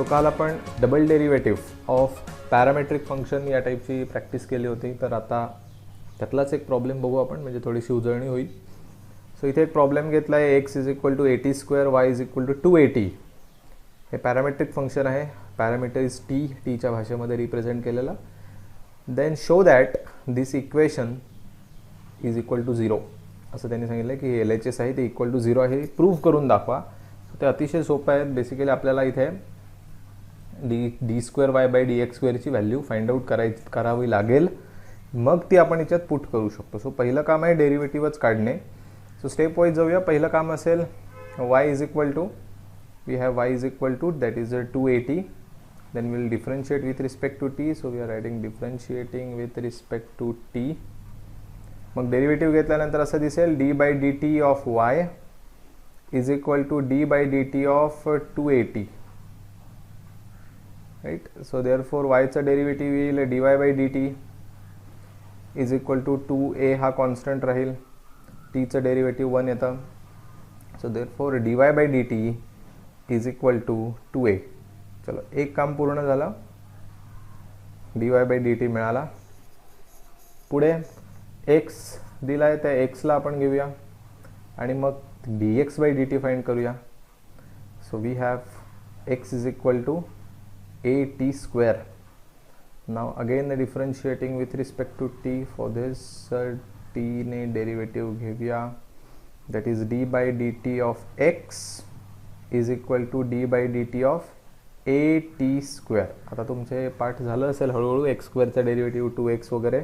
So काल आपण double derivative of parametric function या टाईपची प्रॅक्टिस केली होती. तर आता त्यातलाच एक प्रॉब्लेम बघू आपण, म्हणजे थोडीशी उजळणी होईल. सो इथे एक प्रॉब्लेम घेतला आहे, x is equal to 80² y is equal to 280. हे पॅरामेट्रिक फंक्शन आहे. पॅरामीटर इज टी, टीच्या भाषेमध्ये रिप्रेझेंट केलेला. Then show that this equation is equal to 0 असं त्यांनी सांगितलं की हे LHS आहे ते इक्वल टू 0 आहे, प्रूव्ह करून दाखवा. ते अतिशय सोपं आहे. बेसिकली आपल्याला इथे d²y/dx² ची व्हॅल्यू फाइंड आउट करावी लागेल, मग ती आपण याच्यात पुट करू शकतो. सो पहिलं काम आहे डेरिव्हेटिव्हच काढणे. सो स्टेप वाईज जाऊया. पहिलं काम असेल y is equal to, we have y is equal to that is 280. Then will differentiate with respect to t. So we are writing differentiating with respect to t. मग derivative घेतल्यानंतर असं दिसेल d/dt of y is equal to d/dt of 280. Right. So therefore वायचं derivative येईल dy/dt is equal to 2a, हा constant राहील. टीचं derivative 1 येतं. So therefore dy/dt is equal to 2a. चलो एक काम पूर्ण झालं, dy/dt मिळाला. पुढे x दिला आहे, त्या एक्सला आपण घेऊया आणि मग dx/dt फाइंड करूया. So we have x is equal to at². Now again differentiating with respect to t. For this t ने डेरिव्हेटिव्ह घेऊया, that is d/dt of x is equal to d/dt of at². आता तुमचे पाठ झालं असेल हळूहळू. x² derivative 2x वगैरे.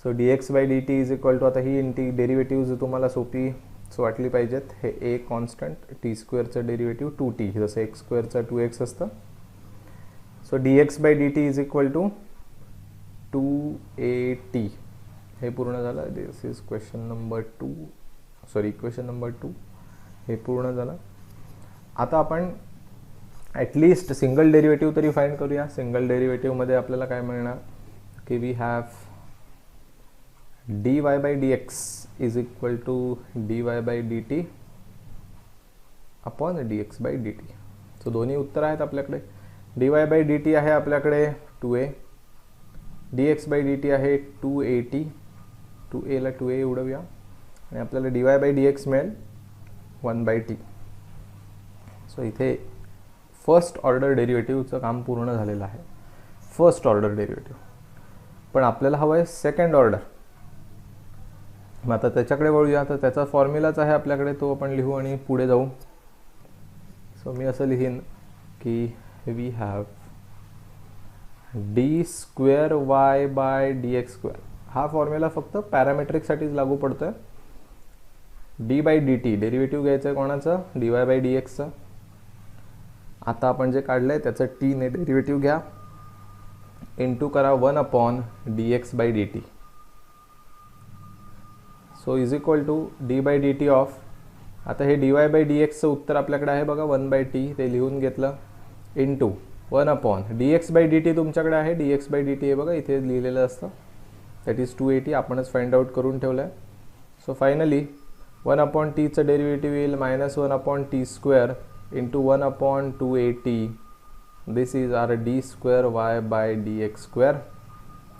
So dx/dt is equal to, आता ही डेरिव्हेटिव्ह तुम्हाला सोपी वाटली पाहिजेत. हे a constant, t² derivative 2t, जसं x² 2x असतं. So dx/dt is equal to 2at. हे पूर्ण झालं. This is question number 2, sorry equation number 2. हे पूर्ण झालं. आता आपण ॲटलिस्ट सिंगल डेरिव्हेटिव्ह तरी फाइंड करूया. सिंगल डेरिव्हेटिव्हमध्ये आपल्याला काय मिळणार की we have dy/dx is equal to dy/dt upon dx/dt. So दोन्ही उत्तर आहेत आपल्याकडे. dy/dt आहे आपल्याकडे 2a, dx/dt आहे 2at. 2a ला 2a उडवूया आणि आपल्याला dy/dx मिळेल 1/t. सो इथे फर्स्ट ऑर्डर डेरिव्हेटिव्हचं काम पूर्ण झालेलं आहे. First order derivative. पण आपल्याला हवं आहे सेकंड ऑर्डर. मग आता त्याच्याकडे वळूया. तर त्याचा फॉर्म्युलाच आहे आपल्याकडे, तो आपण लिहू आणि पुढे जाऊ. सो मी असं लिहीन की वी हॅव d²y/dx². हा फॉर्म्युला फक्त पॅरामेट्रिकसाठीच लागू पडतोय. d/dt डेरिव्हेटिव्ह घ्यायचं आहे कोणाचं, dy/dxचं. आता आपण जे काढलंय त्याचं t ने डेरिव्हेटिव्ह घ्या, इंटू करा 1/dx/dt. So is equal to d/dt of, आता हे dy/dxचं उत्तर आपल्याकडे आहे बघा 1/t, ते लिहून घेतलं, इंटू 1/dx/dt तुमच्याकडे आहे. dx/dt हे बघा इथे लिहिलेलं असतं, दॅट इज 280. आपणच फाइंड आउट करून ठेवलं आहे. सो फायनली 1/tचं डेरिव्हेटिव्ह येईल -1/t² into 1/280. This is R d²y/dx².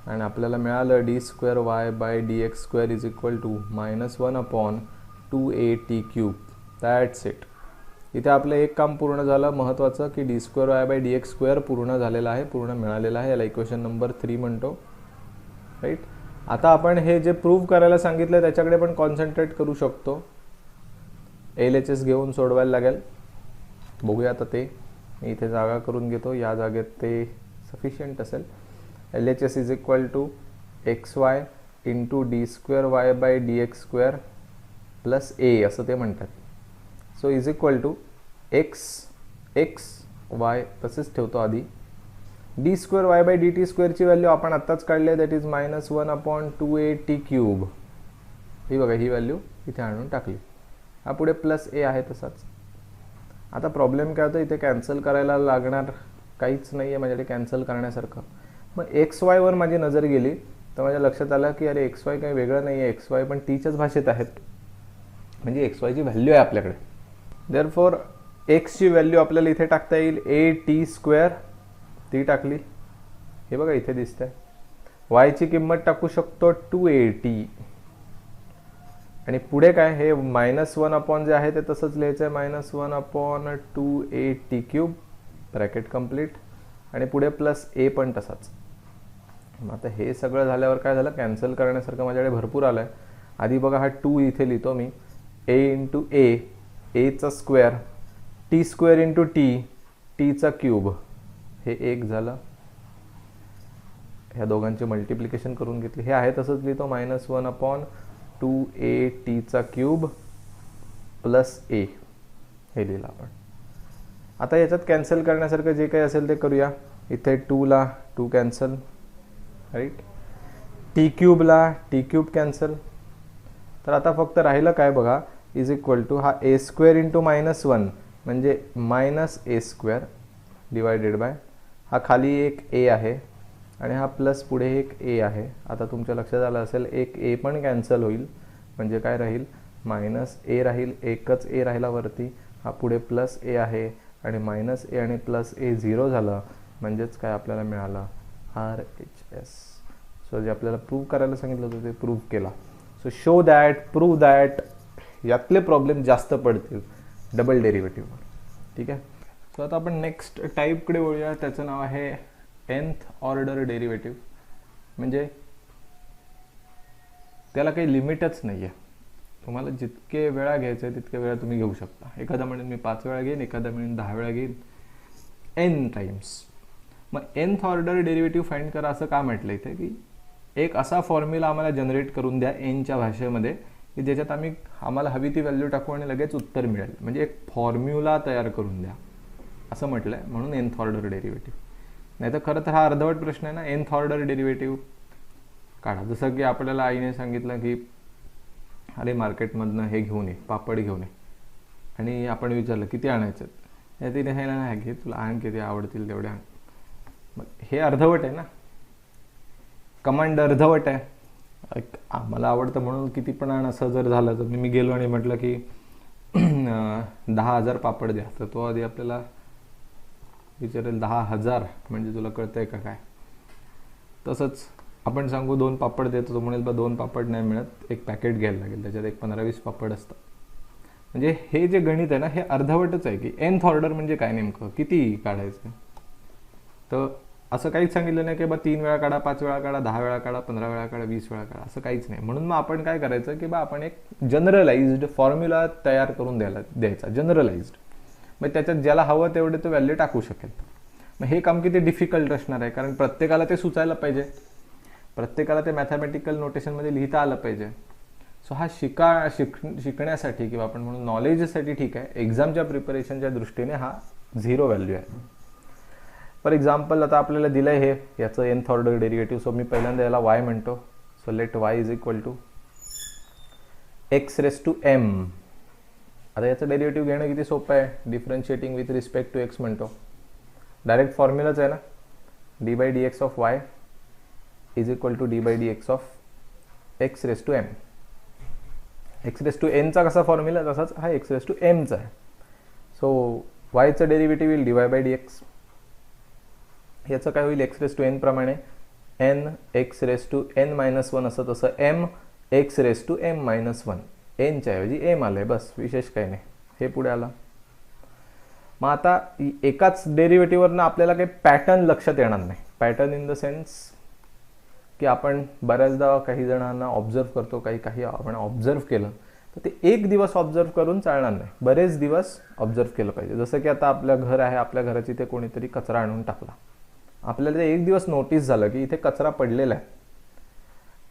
आणि आपल्याला मिळालं d²y/dx² is equal to -1/280³. That's it. इथे आपलं एक काम पूर्ण झालं महत्त्वाचं, की d²y/dx² पूर्ण झालेलं आहे, पूर्ण मिळालेलं आहे. याला इक्वेशन नंबर 3 म्हणतो. राईट. आता आपण हे जे प्रूव्ह करायला सांगितलं त्याच्याकडे पण कॉन्सन्ट्रेट करू शकतो. LHS घेऊन सोडवायला लागेल. बघूया आता ते. मी इथे जागा करून घेतो, या जागेत ते सफिशियंट असेल. LHS is equal to xy into d²y/dx² plus a असं ते म्हणतात. So is equal to x y तसेच ठेवतो आधी. d²y/dt² ची व्हॅल्यू आपण आत्ताच काढली आहे, दॅट इज -1/280³. ही बघा, ही व्हॅल्यू इथे आणून टाकली. हा पुढे प्लस a आहे तसाच. आता प्रॉब्लेम काय होतं, इथे कॅन्सल करायला लागणार काहीच नाही आहे माझ्याकडे कॅन्सल करण्यासारखं. मग XY वर माझी नजर गेली तर माझ्या लक्षात आलं की अरे XY काही वेगळं नाही आहे, XY पण टीच्याच भाषेत आहेत, म्हणजे XY ची व्हॅल्यू आहे आपल्याकडे. देअरफॉर एक्सची व्हॅल्यू आपल्याला इथे टाकता येईल AT², ती टाकली, हे बघा इथे दिसतंय. वायची किंमत टाकू शकतो 2AT, आणि पुढे काय, हे -1 जे आहे ते तसंच लिहायचं आहे, -1/2AT³ ब्रॅकेट कंप्लीट, आणि पुढे +A पण तसाच. आता हे सगळं झाल्यावर काय झालं, कॅन्सल करण्यासारखं माझ्याकडे भरपूर आलं आहे. आधी बघा हा 2 इथे लिहितो मी, A × A, Aचा स्क्वेअर, T² × T, Tचा क्यूब, हे 1 झालं. ह्या दोघांचे मल्टिप्लिकेशन करून घेतले, हे आहे तसंच लिहितो, -1/2AT³ +A, हे लिहिलं आपण. आता याच्यात कॅन्सल करण्यासारखं जे काही असेल ते करूया. इथे 2 ला 2 कॅन्सल, राईट. T³ ला T³ कॅन्सल. तर आता फक्त राहिलं काय बघा, इज इक्वल टू हा A² × -1 म्हणजे -A² डिवायडेड बाय हा खाली एक A आहे आणि हा प्लस पुढे एक A आहे. आता तुमच्या लक्षात आलं असेल, एक A पण कॅन्सल होईल, म्हणजे काय राहील, -A राहील, एकच A राहिला वरती, हा पुढे +A आहे, आणि -A आणि +A 0 झालं, म्हणजेच काय आपल्याला मिळालं, RHS. सो जे आपल्याला प्रूव्ह करायला सांगितलं होतं ते प्रूव्ह केला. So show that, prove that, यातले प्रॉब्लेम जास्त पडतील डबल डेरिव्हेटिव्हवर. ठीक आहे. सो आता आपण नेक्स्ट टाईपकडे वळूया, त्याचं नाव आहे nth ऑर्डर डेरिव्हेटिव्ह. म्हणजे त्याला काही लिमिटच नाही आहे, तुम्हाला जितके वेळा घ्यायचं आहे तितके वेळा तुम्ही घेऊ शकता. एखादा म्हणेल मी 5 वेळा घेईन, एखादा म्हणेल 10 वेळा घेईन, n टाइम्स. मग nth ऑर्डर डेरिव्हेटिव्ह फाइंड करा असं का म्हटलं इथे, की एक असा फॉर्म्युला आम्हाला जनरेट करून द्या nच्या भाषेमध्ये, की ज्याच्यात आम्हाला हवी ती व्हॅल्यू टाकू आणि लगेच उत्तर मिळेल. म्हणजे एक फॉर्म्युला तयार करून द्या असं म्हटलं आहे, म्हणून nth ऑर्डर डेरिव्हेटिव्ह. नाही तर खरं तर हा अर्धवट प्रश्न आहे ना, nth ऑर्डर डेरिव्हेटिव्ह काढा. जसं की आपल्याला आईने सांगितलं की अरे मार्केटमधनं हे घेऊन ये, पापड घेऊन ये, आणि आपण विचारलं किती आणायचं, तिने सांगितलं नाही घे, तुला आण किती आवडतील तेवढे आण. मग हे अर्धवट आहे ना, कमांड अर्धवट आहे. मला आवडतं म्हणून किती पण आण असं जर झालं तर मी गेलो आणि म्हटलं की 10,000 पापड द्या, तर तो आधी आपल्याला विचारेल 10,000 म्हणजे तुला कळतंय का काय. तसंच आपण सांगू 2 पापड देतो, तो म्हणेल बा 2 पापड नाही मिळत, एक पॅकेट घ्यायला लागेल, त्याच्यात एक 15-20 पापड असतात. म्हणजे हे जे गणित आहे ना, हे अर्धवटच आहे. की nth ऑर्डर म्हणजे काय, नेमकं किती काढायचं. तर असं काहीच सांगितलं नाही की बा 3 वेळा काढा, 5 वेळा काढा, 10 वेळा काढा, 15 वेळा काढा, 20 वेळा काढा, असं काहीच नाही. म्हणून मग आपण काय करायचं की बा आपण एक जनरलाइज्ड फॉर्म्युला तयार करून द्यायचा, जनरलाइज्ड. मग त्याच्यात ज्याला हवं तेवढे तो व्हॅल्यू टाकू शकेल. मग हे काम किती डिफिकल्ट असणार आहे, कारण प्रत्येकाला ते सुचायला पाहिजे, प्रत्येकाला ते मॅथमॅटिकल नोटेशनमध्ये लिहिता आलं पाहिजे. सो हा शिकण्यासाठी किंवा आपण म्हणून नॉलेजसाठी ठीक आहे, एक्झामच्या प्रिपरेशनच्या दृष्टीने हा 0 व्हॅल्यू आहे. फॉर एक्झाम्पल आता आपल्याला दिलं आहे हे याचं nth ऑर्डर डेरिव्हेटिव्ह. सो मी पहिल्यांदा याला y म्हणतो. So let y is equal to x⁻m. आता याचं डेरिव्हेटिव्ह घेणं किती सोपं आहे, differentiating with respect to x म्हणतो. डायरेक्ट फॉर्म्युलाच आहे ना, d/dx of y is equal to d/dx of x⁻m. x⁻n कसा फॉर्म्युला तसाच हा x⁻m आहे. सो yचं डेरिव्हेटिव्ह येईल dy/dx. याचं काय होईल, x⁻n प्रमाणे n x⁻n-1 असं तसं m x⁻m-1. nच्या ऐवजी m आलंय, बस विशेष काही नाही. हे पुढे आलं. मग आता एकाच डेरिव्हेटिव्हवरनं आपल्याला काही पॅटर्न लक्षात येणार नाही. पॅटर्न इन द सेन्स की आपण बऱ्याचदा काही जणांना ऑब्झर्व करतो, काही आपण ऑब्झर्व केलं तर ते एक दिवस ऑब्झर्व करून चालणार नाही, बरेच दिवस ऑब्झर्व केलं पाहिजे. जसं की आता आपलं घर आहे, आपल्या घराची ते कोणीतरी कचरा आणून टाकला, आपल्याला ते एक दिवस नोटीस झालं की इथे कचरा पडलेला आहे,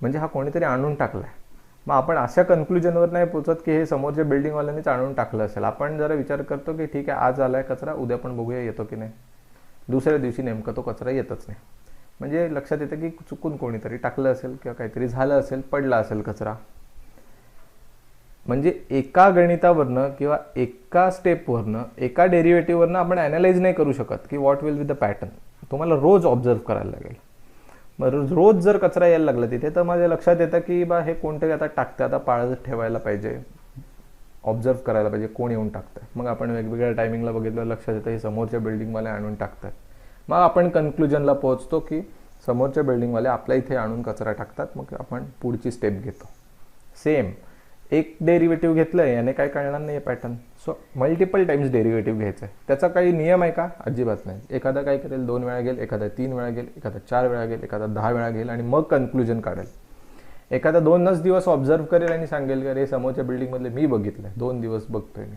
म्हणजे हा कोणीतरी आणून टाकला आहे. मग आपण अशा कन्क्लुजनवर नाही पोचत की हे समोरच्या बिल्डिंगवाल्यांनीच आणून टाकलं असेल. आपण जरा विचार करतो की ठीक आहे, आज आला आहे कचरा, उद्या पण बघूया येतो की नाही. दुसऱ्या दिवशी नेमका तो कचरा येतच नाही, म्हणजे लक्षात येतं की चुकून कोणीतरी टाकलं असेल किंवा काहीतरी झालं असेल, पडला असेल कचरा. म्हणजे एका गणितावरनं किंवा एका स्टेपवरनं, एका डेरिव्हेटिव्हवरनं आपण ॲनालाइज नाही करू शकत की what will be the pattern. तुम्हाला रोज ऑब्झर्व करायला लागेल. मग रोज जर कचरा यायला लागला तिथे, तर माझ्या लक्षात येतं की बा हे कोणतरी आता टाकतं, आता पाळत ठेवायला पाहिजे. ऑब्झर्व करायला पाहिजे कोण येऊन टाकतंय. मग आपण वेगवेगळ्या टायमिंगला बघितलं, लक्षात येतं हे समोरच्या बिल्डिंगवाले आणून टाकतात. मग आपण कन्क्लुजनला पोहोचतो की समोरच्या बिल्डिंगवाले आपल्या इथे आणून कचरा टाकतात. मग आपण पुढची स्टेप घेतो. सेम एक डेरिव्हेटिव्ह घेतलं याने काय कळणार नाही pattern. So multiple times derivative घ्यायचं आहे. त्याचा काही नियम आहे का? अजिबात नाही. एखादा काय करेल 2 वेळा घेईल, एखादा 3 वेळा घेईल, एखादा 4 वेळा घेईल, एखादा 10 वेळा घेईल आणि मग कन्क्लुजन काढेल. एखादा 2च दिवस ऑब्झर्व करेल आणि सांगेल की अरे समोरच्या बिल्डिंगमधले मी बघितलंय, 2 दिवस बघतोय मी,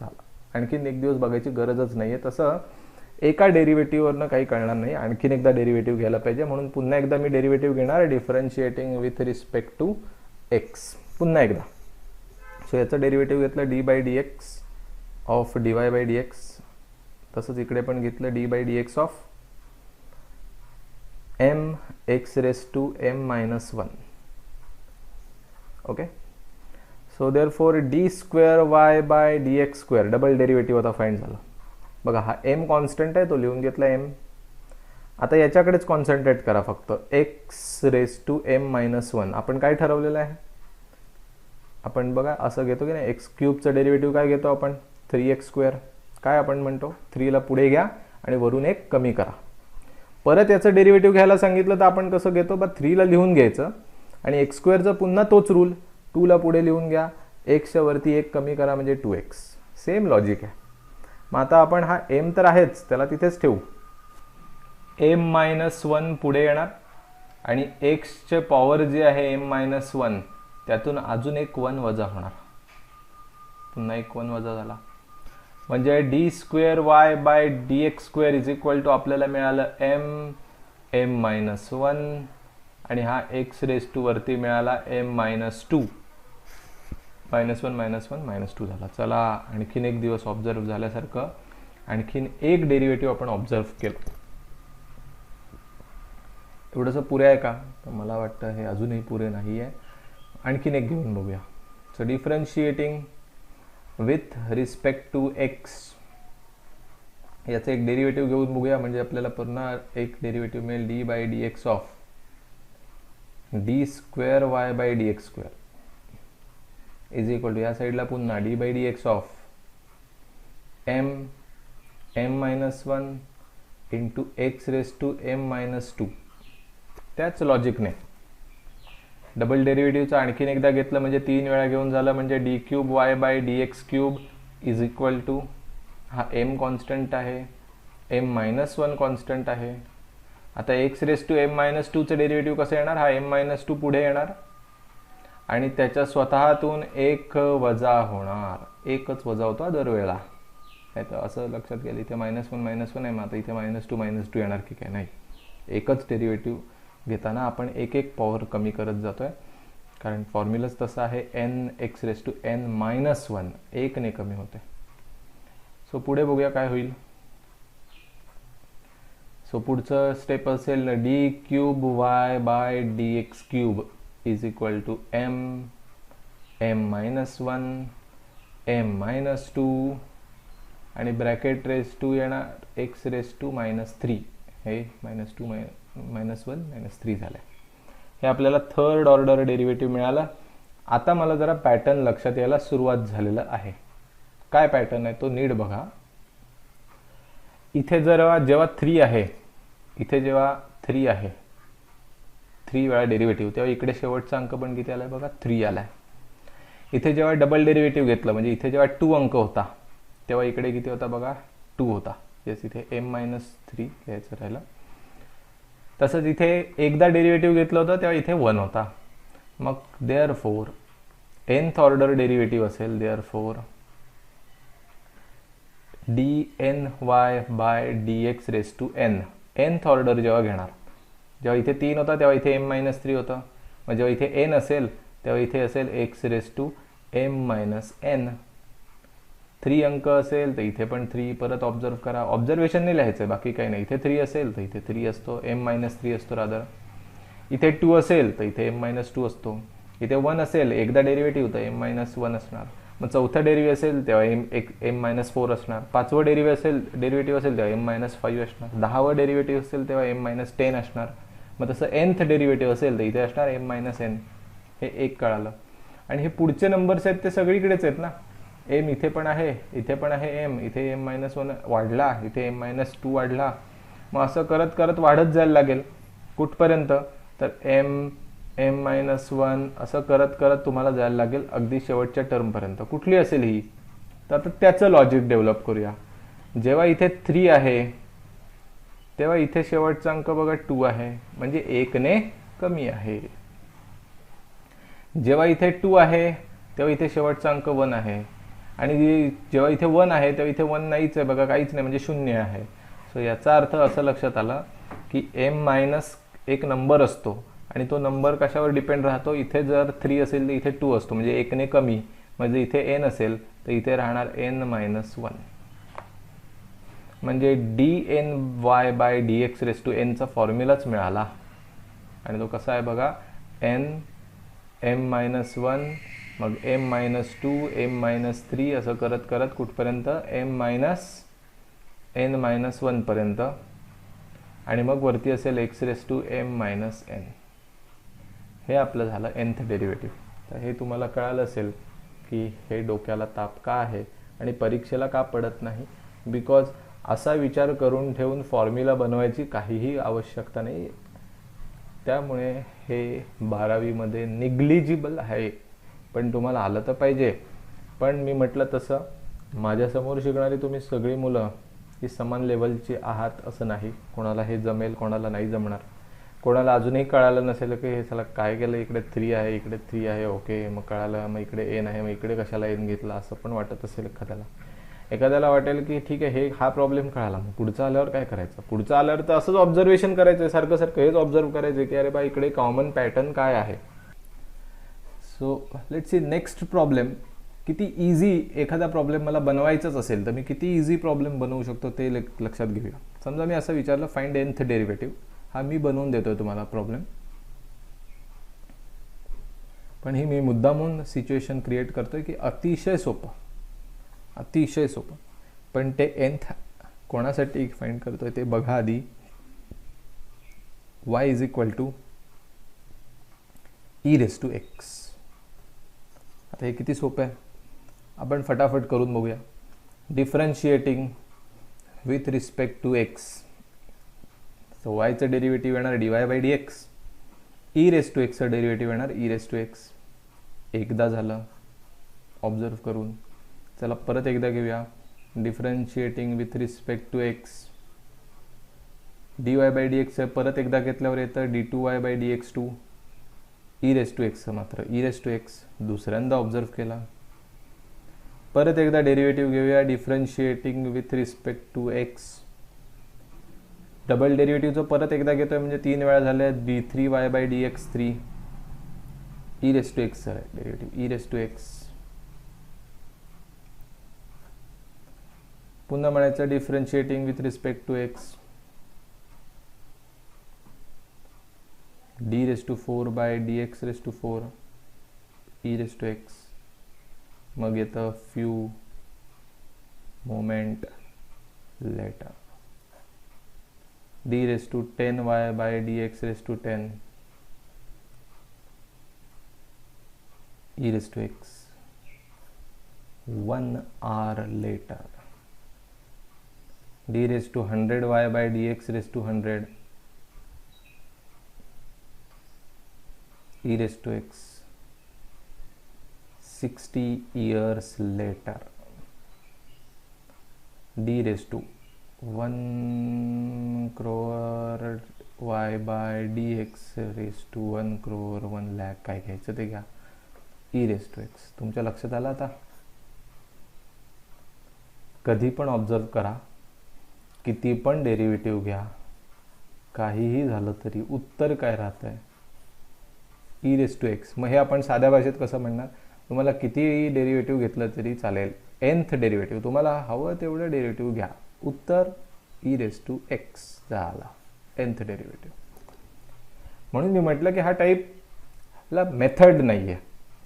झाला. आणखीन 1 दिवस बघायची गरजच नाही आहे. तसं एका डेरिव्हेटिव्हवरनं काही कळणार नाही, आणखीन एकदा डेरिव्हेटिव्ह घ्यायला पाहिजे. म्हणून पुन्हा एकदा मी डेरिव्हेटिव्ह घेणार differentiating with respect to x. पुन्हा एकदा सो याचं डेरिव्हेटिव्ह घेतलं d by d x of d y by d x. तसंच इकडे पण घेतलं d by d x of m x raise to m minus 1. Okay. So therefore d square y by d x square double derivative आता find झालं. बघा हा m constant आहे, तो लिहून घेतला एम. आता याच्याकडेच कॉन्सन्ट्रेट करा फक्त. X raise to m minus 1 आपण काय ठरवलेलं आहे? आपण बघा असं घेतो की नाही, एक्स क्यूबचं डेरिव्हेटिव्ह काय घेतो आपण? 3x square. काय आपण म्हणतो? 3ला पुढे घ्या आणि वरून 1 कमी करा. परत याचं डेरिव्हेटिव्ह घ्यायला सांगितलं तर आपण कसं घेतो? 3ला लिहून घ्यायचं आणि एक्स स्क्वेअरचं पुन्हा तोच रूल, 2ला पुढे लिहून घ्या, एक्सच्या वरती 1 कमी करा म्हणजे 2x. सेम लॉजिक आहे. मग आता आपण हा एम तर आहेच, त्याला तिथेच ठेवू. एम मायनस 1 पुढे येणार आणि एक्सचे पॉवर जे आहे एम मायनस 1 त्यातून अजून 1 1 वजा होणार. पुन्हा 1 1 वजा झाला म्हणजे d square y by d x square is equal to आपल्याला मिळालं एम मायनस 1 आणि हा एक्स रेस टू वरती मिळाला एम मायनस 2. -1 -1 -2 झाला. चला आणखीन 1 दिवस ऑब्झर्व झाल्यासारखं आणखीन एक डेरिव्हेटिव्ह आपण ऑब्झर्व केलं. एवढंसं पुरे आहे का? तर मला वाटतं हे अजूनही पुरे नाही आहे. आणखीन एक घेऊन बघूया. So differentiating with respect to x याचं एक डेरिव्हेटिव्ह घेऊन बघूया म्हणजे आपल्याला पुन्हा एक डेरिव्हेटिव्ह मिळेल d by d x of d square y by d x square is equal to या साईडला पुन्हा d by d x of m minus 1 into x raise to m minus 2. त्याच लॉजिकने डबल डेरिव्हेटिव्हचं आणखीन एकदा घेतलं म्हणजे 3 वेळा घेऊन झालं म्हणजे d cube y by d x cube is equal to हा एम कॉन्स्टंट आहे, एम मायनस 1 कॉन्स्टंट आहे. आता x raise to m minus 2चं डेरिव्हेटिव्ह कसं येणार? हा एम मायनस 2 पुढे येणार आणि त्याच्या स्वतःतून 1 वजा होणार. 1च वजा होतो दरवेळेला. तर असं लक्षात घ्या, इथे -1 आहे, मग आता इथे -2 येणार की काय? नाही, एकच डेरिव्हेटिव्ह घेताना आपण एक पॉवर कमी करत जातोय कारण फॉर्म्युलाच तसं आहे n x raise to n minus 1 1 ने कमी होते. सो पुढे बघूया काय होईल. सो पुढचं स्टेप असेल d cube y by d x cube is equal to m minus 1 m minus 2 आणि ब्रॅकेट रेस टू येणार एक्स रेस टू -3. हे -2 -1 -3 झालं. हे आपल्याला थर्ड ऑर्डर डेरिव्हेटिव्ह मिळाला. आता मला जरा पॅटर्न लक्षात यायला सुरुवात झालेलं आहे. काय पॅटर्न आहे तो नीट बघा. इथे जेव्हा 3 आहे, इथे जेव्हा 3 आहे, 3 वेळा डेरिव्हेटिव्ह, तेव्हा इकडे शेवटचा अंक पण किती आलाय बघा? 3 आलाय. इथे जेव्हा डबल डेरिव्हेटिव्ह घेतलं म्हणजे इथे जेव्हा 2 अंक होता तेव्हा इकडे किती होता बघा? 2 होता. येस, इथे m-3 घ्यायचं राहिलं. तसंच इथे एकदा डेरिव्हेटिव्ह घेतलं होतं तेव्हा इथे 1 होता. मग देअरफोर nth ऑर्डर डेरिव्हेटिव्ह असेल therefore dny by dx raise to n. nth order जेव्हा घेणार, जेव्हा इथे 3 होता तेव्हा इथे m-3 होतं. मग जेव्हा इथे n असेल तेव्हा इथे असेल x रेस टू m-n. 3 अंक असेल तर इथे पण 3. परत ऑब्झर्व करा, ऑब्झर्वेशनने लिहायचं आहे बाकी काही नाही. इथे 3 असेल तर इथे 3 असतो, m-3 असतो रादर. इथे 2 असेल तर इथे m-2 असतो. इथे 1 असेल एकदा डेरिव्हेटिव्ह तर m-1 असणार. मग चौथा डेरिव्हेटिव्ह असेल तेव्हा m-4 असणार. 5वं डेरिव्हेटिव्ह असेल तेव्हा m-5 असणार. 10वं डेरिव्हेटिव्ह असेल तेव्हा m-10 असणार. मग तसं nth डेरिव्हेटिव्ह असेल तर इथे असणार m-n. हे एक कळालं. आणि हे पुढचे नंबर्स आहेत ते सगळीकडेच आहेत ना. एम इथे पण आहे, इथे पण आहे एम, इथे m-1 वाढला, इथे m-2 वाढला. मग असं करत करत वाढत जायला लागेल कुठपर्यंत, तर m-1 असं करत करत तुम्हाला जायला लागेल अगदी शेवटच्या टर्मपर्यंत. कुठली असेल ही, तर आता त्याचं लॉजिक डेव्हलप करूया. जेव्हा इथे 3 आहे तेव्हा इथे शेवटचा अंक बघा 2 आहे, म्हणजे 1 ने कमी आहे. जेव्हा इथे 2 आहे तेव्हा इथे शेवटचा अंक 1 आहे, आणि जेव्हा इथे 1 आहे तेव्हा इथे 1 नाहीच आहे बघा, काहीच नाही, म्हणजे 0 आहे. सो याचा अर्थ असं लक्षात आला की m- एक नंबर असतो आणि तो नंबर कशावर डिपेंड राहतो. इथे जर 3 असेल तर इथे 2 असतो, म्हणजे 1 ने कमी. म्हणजे इथे n असेल तर इथे राहणार n-1. म्हणजे dny/dx⁻n चा फॉर्म्युलाच मिळाला. आणि तो कसा आहे बघा, m-1 मग m-2 m-3 असं करत करत कुठपर्यंत m-n-1 पर्यंत, आणि मग वरती असेल x⁻m-n. हे आपलं झालं nth डेरिव्हेटिव्ह. तर हे तुम्हाला कळालं असेल की हे डोक्याला ताप का आहे आणि परीक्षेला का पडत नाही. बिकॉज असा विचार करून ठेवून फॉर्म्युला बनवायची काहीही आवश्यकता नाही. त्यामुळे हे 12वीमध्ये निग्लिजिबल आहे. पण तुम्हाला आलं तर पाहिजे. पण मी म्हटलं तसं माझ्यासमोर शिकणारी तुम्ही सगळी मुलं ही समान लेवलची आहात असं नाही. कोणाला हे जमेल, कोणाला नाही जमणार. कोणाला अजूनही कळालं नसेल की हे चला काय केलं, इकडे 3 आहे, इकडे 3 आहे, ओके मग कळालं, मग इकडे n आहे, मग इकडे कशाला n घेतला, असं पण वाटत असेल एखाद्याला. एखाद्याला वाटेल की ठीक आहे, हा प्रॉब्लेम कळाला, मग पुढचा आल्यावर काय करायचं. पुढचं आल्यावर तर असंच ऑब्झर्वेशन करायचं, सारखं सारखं हेच ऑब्झर्व करायचं की अरे बा इकडे कॉमन पॅटर्न काय आहे. So let's see next problem. किती इझी एखादा प्रॉब्लेम मला बनवायचाच असेल तर मी किती इझी प्रॉब्लेम बनवू शकतो ते लक्षात घेऊया. समजा मी असं विचारलं फाइंड nth डेरिव्हेटिव्ह. हा मी बनवून देतोय तुम्हाला प्रॉब्लेम, पण ही मी मुद्दामून सिच्युएशन क्रिएट करतोय की अतिशय सोपं, अतिशय सोपं. पण ते nth कोणासाठी फाइंड करतोय ते बघा आधी. y = e⁻x. आता हे किती सोपं आहे, आपण फटाफट करून बघूया. Differentiating with respect to x. So yचं डेरिव्हेटिव्ह येणार dy/dx. e⁻xचं डेरिव्हेटिव्ह येणार e⁻x. एकदा झालं ऑब्झर्व करून. चला परत एकदा घेऊया. Differentiating with respect to x. dy/dx परत एकदा घेतल्यावर येतं d2y/dx2. e⁻x मात्र e⁻x दुसऱ्यांदा ऑब्झर्व केला. परत एकदा डेरिव्हेटिव्ह घेऊया. Differentiating with respect to x. Double डेरिव्हेटिव्हचं परत एकदा घेतोय म्हणजे 3 वेळा झाले. d3y/dx3. e⁻x derivative e⁻x. पुन्हा म्हणायचं differentiating with respect to x. d⁴/dx⁴ e⁻x. मग येतं few moment later. d⁻10y/dx⁻10 e⁻x. 1 hour later. d⁻100y/dx⁻100 e⁻x. 60 years later. d⁻1 crore y/dx⁻1 crore 1 lakh. काय घ्यायचं ते घ्या. e⁻x. तुमच्या लक्षात आलं आता. कधी पण ऑब्झर्व करा, किती पण डेरिव्हेटिव्ह घ्या, काहीही झालं तरी उत्तर काय राहतंय e⁻x. मग हे आपण साध्या भाषेत कसं म्हणणार, तुम्हाला कितीही डेरिव्हेटिव्ह घेतलं तरी चालेल. nth डेरिव्हेटिव्ह तुम्हाला हवं तेवढं डेरिव्हेटिव्ह घ्या, उत्तर e⁻x झाला nth डेरिव्हेटिव्ह. म्हणून मी म्हटलं की हा टाईपला मेथड नाही आहे.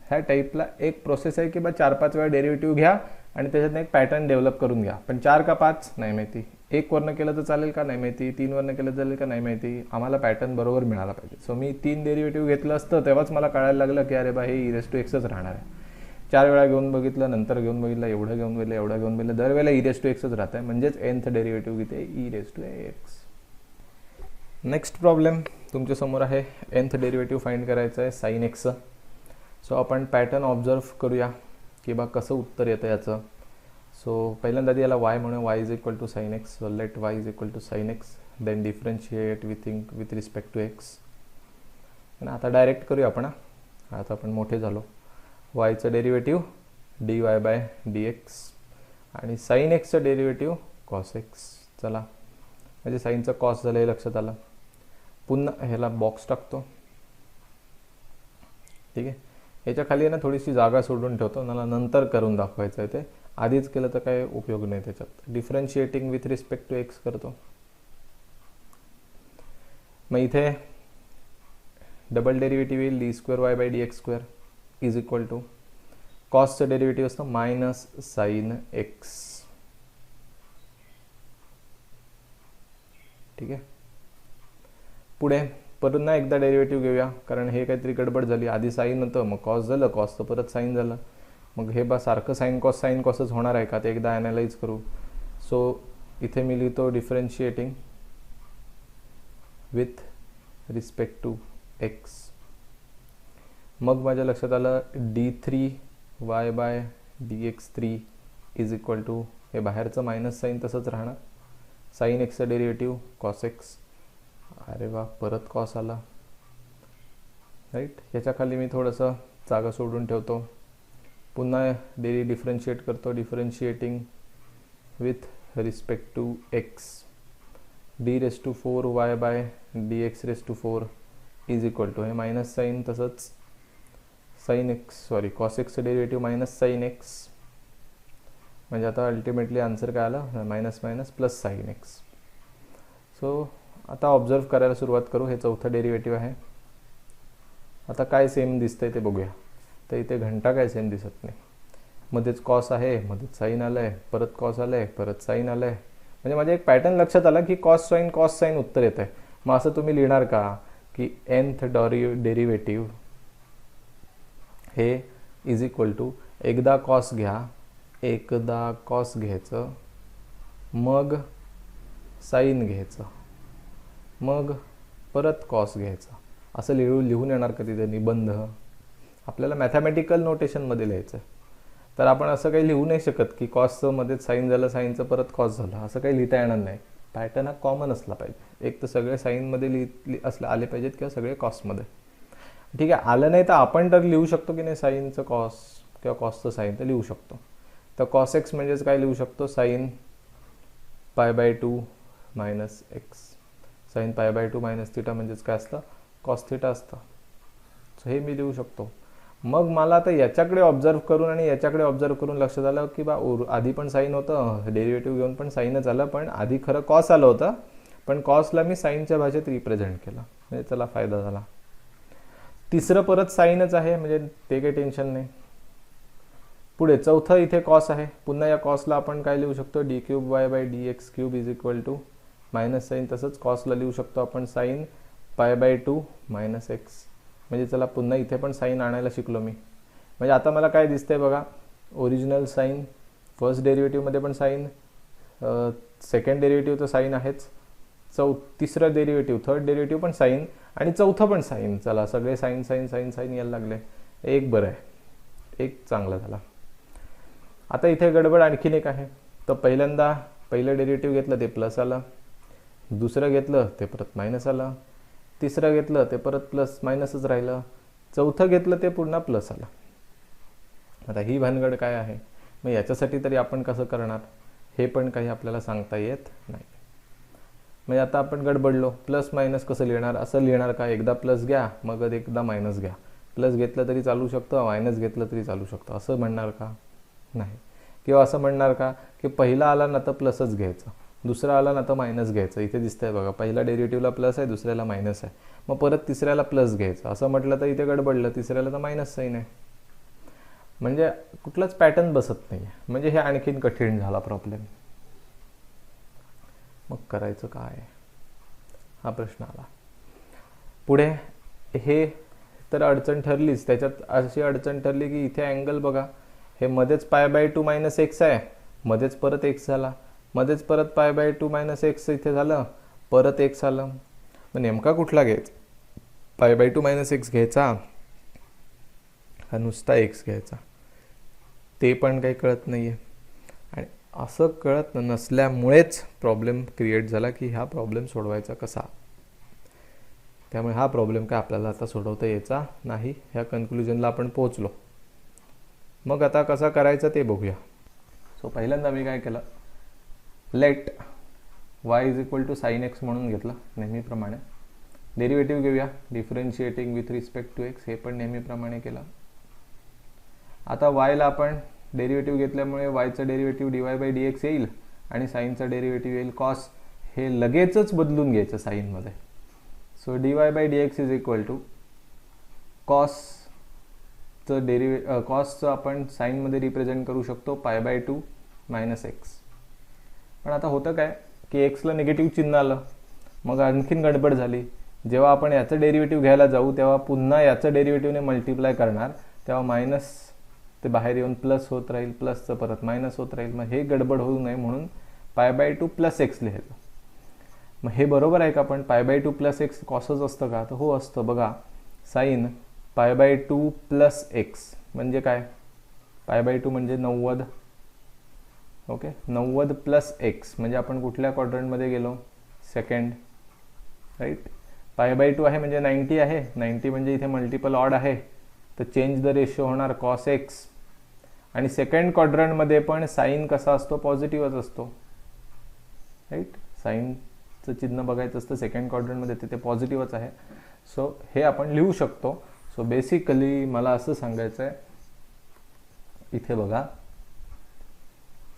ह्या टाईपला एक प्रोसेस आहे की बा 4-5 वेळा डेरिव्हेटिव्ह घ्या आणि त्याच्यातनं एक पॅटर्न डेव्हलप करून घ्या. पण 4 का 5 नाही माहिती, 1 वरनं केलं तर चालेल का नाही माहिती, 3 वरनं केलं चालेल का नाही माहिती. आम्हाला पॅटर्न बरोबर मिळाला पाहिजे. सो मी 3 डेरिव्हेटिव्ह घेतलं असतं तेव्हाच मला कळायला लागलं की अरे बा हे e⁻xच राहणार आहे. 4 वेळा घेऊन बघितलं, नंतर घेऊन बघितलं, एवढं घेऊन बघितलं, एवढं घेऊन बघितलं, दरवेळेला ई रेस टू एक्सच राहत आहे, म्हणजेच nth डेरिव्हेटिव्ह किती आहे, e raise to x. Next problem तुमच्यासमोर आहे, nth डेरिव्हेटिव्ह फाइंड करायचं आहे साइन एक्सचं. सो आपण पॅटर्न ऑब्झर्व करूया की बा कसं उत्तर येतं याचं. सो पहिल्यांदा याला y म्हणूया, y is equal to sine x. So let y is equal to sine x, then differentiate with respect to x. आणि आता डायरेक्ट करूया आपण. आता आपण मोठे झालो. yचं डेरिव्हेटिव्ह dy बाय dx आणि साइन एक्सचं डेरिव्हेटिव्ह कॉस एक्स. चला, म्हणजे साईनचं कॉस झालं हे लक्षात आलं. पुन्हा ह्याला बॉक्स टाकतो. ठीक आहे, याच्या खाली ना थोडीशी जागा सोडून ठेवतो, मला नंतर करून दाखवायचं आहे ते. आधीच केलं तर काय उपयोग नाही त्याच्यात. Differentiating with respect to x करतो. मग इथे डबल डेरिव्हेटिव्ह येईल d square y by d x square is equal to कॉसचं डेरिव्हेटिव्ह असतं मायनस साइन एक्स. ठीक आहे, पुढे पुन्हा एकदा डेरिव्हेटिव्ह घेऊया, कारण हे काहीतरी गडबड झाली. आधी साईन होतं, मग कॉस झालं, कॉसचं परत साईन झालं. मग हे बा सारखं साईन कॉसच होणार आहे का ते एकदा ॲनालाइज करू. सो इथे मी लिहितो differentiating with respect to x. मग माझ्या लक्षात आलं d3y bye dx3 is equal to हे बाहेरचं मायनस साईन तसंच राहणार. साइन एक्सचं डेरिव्हेटिव्ह कॉस एक्स. अरे वा, परत कॉस आला. राईट, ह्याच्या खाली मी थोडंसं जागा सोडून ठेवतो. पुन्हा डिफरन्शिएट करतो. Differentiating with respect to x d raise to 4y by d x raise to 4 is equal to हे मायनस साईन तसंच साइन एक्स कॉस एक्सचं डेरिव्हेटिव्ह मायनस साइन एक्स. म्हणजे आता अल्टिमेटली आन्सर काय आलं, minus minus plus sine x. So आता observe करायला सुरुवात करू. हे चौथं डेरिव्हेटिव्ह आहे. आता काय सेम दिसतंय ते बघूया. तर इथे घंटा काय सेम दिसत नाही. मध्येच कॉस आहे, मध्येच साईन आलं आहे, परत कॉस आलं आहे, परत साईन आलं आहे. म्हणजे माझ्या एक पॅटर्न लक्षात आला की कॉस साईन उत्तर येत आहे. मग असं तुम्ही लिहिणार का की nth डेरिव्हेटिव्ह हे इज इक्वल टू एकदा कॉस घ्या, एकदा कॉस घ्यायचं, मग साईन घ्यायचं, मग परत कॉस घ्यायचं, असं लिहून येणार का तिथे निबंध. आपल्याला मॅथमॅटिकल नोटेशनमध्ये लिहायचं आहे. तर आपण असं काही लिहू नाही शकत की कॉसचं मध्येच साईन झालं, साईनचं परत कॉस झालं, असं काही लिहिता येणार नाही. पॅटर्न हा कॉमन असला पाहिजे. एक तर सगळे साईनमध्ये आले पाहिजेत किंवा सगळे कॉसमध्ये. ठीक आहे, आलं नाही तर आपण तर लिहू शकतो की नाही, साईनचं कॉस किंवा कॉसचं साईन तर लिहू शकतो. तर कॉस एक्स म्हणजेच काय लिहू शकतो, sine pi by 2 minus x. Sine pi by 2 minus theta म्हणजेच काय असतं, कॉस थिटा असतं. सो हे मी लिहू शकतो. मग मला आता याच्याकडे ऑब्झर्व करून आणि याच्याकडे ऑब्झर्व करून लक्षात आलं की बा आधी पण साईन होतं, डेरिव्हेटिव्ह घेऊन पण साईनच आलं, पण आधी खरं कॉस आलं होतं, पण कॉसला मी साईनच्या भाषेत रिप्रेझेंट केलं, म्हणजे चला फायदा झाला. तिसरं परत साईनच आहे, म्हणजे ते काही टेन्शन नाही. पुढे चौथं इथे कॉस आहे. पुन्हा या कॉसला आपण काय लिहू शकतो, d cube y by d x cube is equal to minus sine. तसंच कॉसला लिहू शकतो आपण sine pi by 2 minus x. म्हणजे चला पुन्हा इथे पण साईन आणायला शिकलो मी. म्हणजे आता मला काय दिसतंय बघा, ओरिजिनल साईन, फर्स्ट डेरिव्हेटिव्हमध्ये पण साईन, सेकंड डेरिव्हेटिव्ह तर साईन आहेच, तिसरं डेरिव्हेटिव्ह थर्ड डेरिव्हेटिव्ह पण साईन आणि चौथं पण साईन. चला सगळे साईन साईन साईन साईन यायला लागले. एक बरं आहे, एक चांगला झाला. आता इथे गडबड आणखीन एक आहे. तर पहिलं डेरिव्हेटिव्ह घेतलं ते प्लस आलं, दुसरं घेतलं ते परत मायनस आलं, तिसरं घेतलं ते परत प्लस मायनसच राहिलं, चौथं घेतलं ते पुन्हा प्लस आलं. आता ही भानगड काय आहे, मग याच्यासाठी तरी आपण कसं करणार हे पण काही आपल्याला सांगता येत नाही. म्हणजे आता आपण गडबडलो. प्लस मायनस कसं लिहिणार, असं लिहिणार का, एकदा प्लस घ्या मग एकदा मायनस घ्या. प्लस घेतलं तरी चालू शकतं, मायनस घेतलं तरी चालू शकतं, असं म्हणणार का, नाही. किंवा असं म्हणणार का की पहिला आला ना तर प्लसच घ्यायचं, दुसरा आला ना तर मायनस घ्यायचं. इथे दिसतंय बघा, पहिला डेरिव्हेटिव्हला प्लस आहे, दुसऱ्याला मायनस आहे, मग परत तिसऱ्याला प्लस घ्यायचं, असं म्हटलं तर इथे गडबडलं. तिसऱ्याला तर मायनस साईन आहे. म्हणजे कुठलाच पॅटर्न बसत नाही. म्हणजे हे आणखीन कठीण झाला प्रॉब्लेम. मग करायचं काय, हा प्रश्न आला. पुढे हे तर अडचण ठरलीच. त्याच्यात अशी अडचण ठरली की इथे अँगल बघा, हे मध्येच पाय बाय टू मायनस एक्स आहे, मध्येच परत एक्स झाला, मध्येच परत पाय बाय टू मायनस एक्स इथे झालं, परत एक्स आलं. मग नेमका कुठला घ्यायचा, पाय बाय टू मायनस एक्स घ्यायचा हा नुसता एक्स घ्यायचा, ते पण काही कळत नाही आहे. आणि असं कळत नसल्यामुळेच प्रॉब्लेम क्रिएट झाला की हा प्रॉब्लेम सोडवायचा कसा. त्यामुळे हा प्रॉब्लेम काय आपल्याला आता सोडवता यायचा नाही, ह्या कन्क्लुजनला आपण पोहोचलो. मग आता कसा करायचं ते बघूया. सो पहिल्यांदा मी काय केलं, let y is equal to sine x म्हणून घेतलं नेहमीप्रमाणे. डेरिव्हेटिव्ह घेऊया differentiating with respect to x, हे पण नेहमीप्रमाणे केलं. आता वायला आपण डेरिव्हेटिव्ह घेतल्यामुळे वायचं डेरिव्हेटिव्ह dy बाय dx येईल आणि साईनचं डेरिव्हेटिव्ह येईल कॉस. हे लगेचच बदलून घ्यायचं साईनमध्ये. So dy by dx is equal to कॉसचं कॉसचं आपण साईनमध्ये रिप्रेझेंट करू शकतो पाय बाय टू मायनस एक्स. पण आता होतं काय की एक्सला निगेटिव्ह चिन्ह आलं, मग आणखीन गडबड झाली. जेव्हा आपण याचं डेरिव्हेटिव्ह घ्यायला जाऊ तेव्हा पुन्हा याचं डेरिव्हेटिव्हने मल्टिप्लाय करणार, तेव्हा मायनस ते बाहेर येऊन प्लस होत राहील, प्लसचं परत मायनस होत राहील. मग हे गडबड होऊ नये म्हणून पाय बाय टू प्लस एक्स लिहिलं. मग हे बरोबर आहे का, पण pi by two plus x कॉसच असतं का, तर हो असतं. बघा sine pi by two plus x म्हणजे काय, पाय बाय टू म्हणजे 90. ओके, 90 प्लस एक्स म्हणजे आपण कुठल्या क्वाड्रंटमध्ये गेलो, second, right. Pi by two आहे म्हणजे 90 आहे, 90 म्हणजे इथे मल्टिपल ऑड आहे, तर चेंज द रेशिओ होणार कॉस एक्स. आणि सेकंड क्वाड्रंटमध्ये पण साईन कसा असतो, पॉझिटिव्हच असतो, राईट. साईनचं चिन्ह बघायचं असतं सेकंड क्वाड्रंटमध्ये, ते पॉझिटिव्हच आहे. सो हे आपण लिहू शकतो. सो बेसिकली मला असं सांगायचं आहे, इथे बघा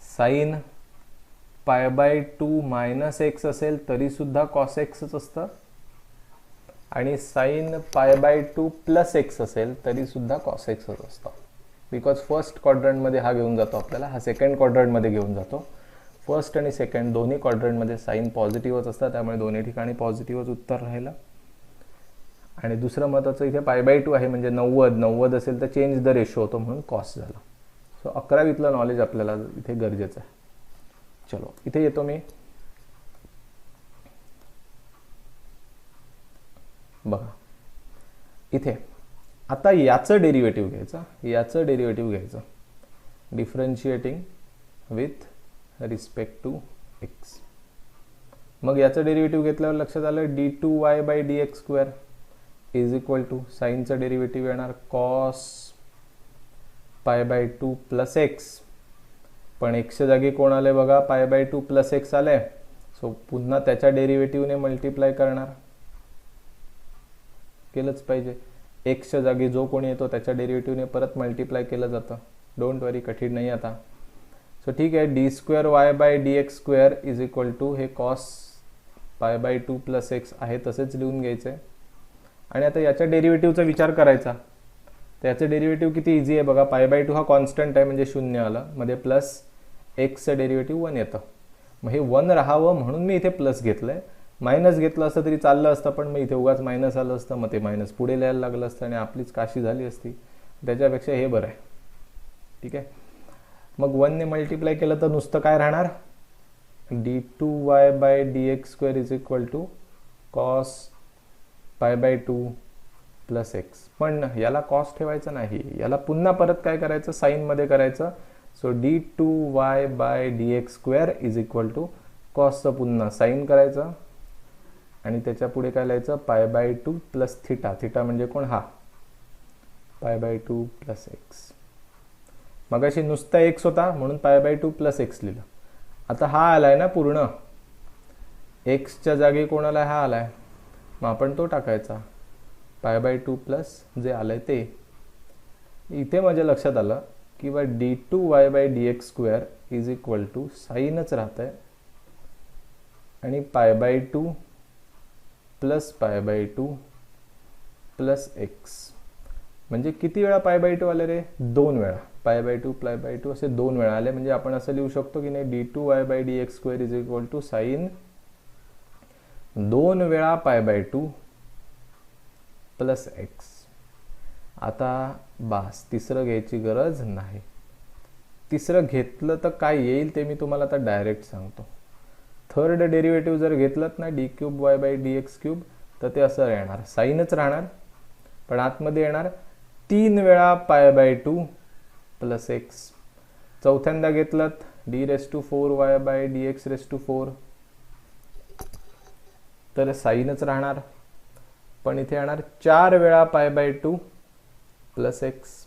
sine pi by to minus x असेल तरीसुद्धा कॉस एक्सच असतं, आणि sine pi by two plus x असेल तरीसुद्धा कॉस एक्सच असतं. बिकॉज फर्स्ट क्वाड्रंटमध्ये हा घेऊन जातो आपल्याला, हा सेकंड क्वाड्रंटमध्ये घेऊन जातो. फर्स्ट आणि सेकंड दोन्ही क्वाड्रंटमध्ये साईन पॉझिटिव्हच असतात, त्यामुळे दोन्ही ठिकाणी पॉझिटिव्हच उत्तर राहिलं. आणि दुसरं महत्त्वाचं इथे पाय बाय टू आहे म्हणजे 90 असेल तर चेंज द रेशो होतो म्हणून कॉस झाला. सो 11वीतलं नॉलेज आपल्याला इथे गरजेचं आहे. चलो इथे येतो मी. बघा इथे आता याचं डेरिव्हेटिव्ह घ्यायचं, differentiating with respect to x. मग याचं डेरिव्हेटिव्ह घेतल्यावर लक्षात आलं d2y by dx square is equal to साईनचं डेरिव्हेटिव्ह येणार cos pi by two plus x. पण एक्सच्या जागी कोण आले बघा, pi by two plus x आले. सो पुन्हा त्याच्या डेरिव्हेटिव्हने मल्टिप्लाय करणार, केलंच पाहिजे. एक्सच्या जागी जो कोणी येतो त्याच्या डेरिव्हेटिव्हने परत मल्टिप्लाय केलं जातं. डोंट वरी, कठीण नाही आता. सो ठीक आहे, d square y by d x square is equal to हे cos pi by two plus x आहे तसेच लिहून घ्यायचं आहे. आणि आता याच्या डेरिव्हेटिव्हचा विचार करायचा, तर याचं डेरिव्हेटिव्ह किती इझी आहे बघा. पाय बाय टू हा कॉन्स्टंट आहे म्हणजे 0 आलं, मध्ये प्लस एक्सचं डेरिव्हेटिव्ह 1 येतं. मग हे 1 राहावं म्हणून मी इथे प्लस घेतलं आहे. मायनस घेतलं असतं तरी चाललं असतं, पण मग इथे उगाच मायनस आलं असतं, मग ते मायनस पुढे लिहायला लागलं असतं आणि आपलीच काशी झाली असती. त्याच्यापेक्षा हे बरं आहे. ठीक आहे, मग 1ने मल्टिप्लाय केलं तर नुसतं काय राहणार, d2y by dx square is equal to cos pi by two plus x. पण याला कॉस ठेवायचं नाही, याला पुन्हा परत काय करायचं, साईनमध्ये करायचं. So d2y by dx square is equal to कॉसचं पुन्हा साईन करायचं आणि त्याच्या पुढे काय लिहायचं, pi by two plus theta. Theta म्हणजे कोण, हा पाय बाय टू प्लस एक्स. मगाशी नुसता एक्स होता म्हणून पाय बाय टू प्लस एक्स लिहिलं. आता हा आलाय ना पूर्ण, एक्सच्या जागी कोणाला हा आलाय, मग आपण तो टाकायचा, पाय बाय टू प्लस जे आलंय ते. इथे माझ्या लक्षात आलं की बा d2y by dx square is equal to साईनच राहत आहे आणि pi by two plus pi by two plus x. म्हणजे किती वेळा पाय बाय टू आले रे, 2 वेळा. पाय बाय टू असे 2 वेळा आले. म्हणजे आपण असं लिहू शकतो की नाही, d2y by dx square is equal to sine 2 वेळा पाय बाय टू प्लस एक्स. आता बास, तिसरं घ्यायची गरज नाही. तिसरं घेतलं तर काय येईल ते मी तुम्हाला आता डायरेक्ट सांगतो. थर्ड डेरिव्हेटिव्ह जर घेतलं ना D cube y by d x cube, तर ते असं येणार, साईनच राहणार, पण आतमध्ये येणार 3 वेळा पाय बाय 2 प्लस एक्स. चौथ्यांदा घेतलं d raise to 4 y by d x raise to 4, तर साईनच राहणार, पण इथे येणार 4 वेळा पाय बाय 2 प्लस एक्स.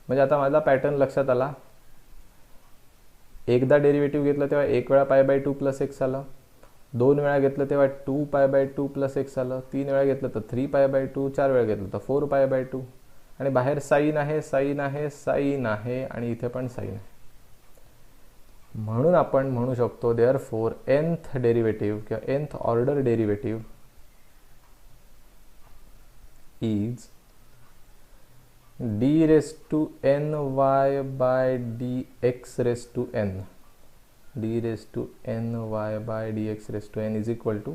म्हणजे आता माझा पॅटर्न लक्षात आला. एकदा डेरिव्हेटिव्ह घेतलं तेव्हा 1 वेळा पाय बाय 2 प्लस एक्स आलं, 2 वेळा घेतलं तेव्हा 2 पाय बाय 2 प्लस एक्स आलं, 3 वेळा घेतलं तर 3 पाय बाय 2, 4 वेळा घेतलं तर 4 पाय बाय 2, आणि बाहेर साईन आहे, साईन आहे, साईन आहे, आणि इथे पण साईन आहे. म्हणून आपण म्हणू शकतो देअरफॉर nth डेरिव्हेटिव्ह किंवा nth order derivative is d raise to n y by dx raise to n, d raise to n y by dx raise to n is equal to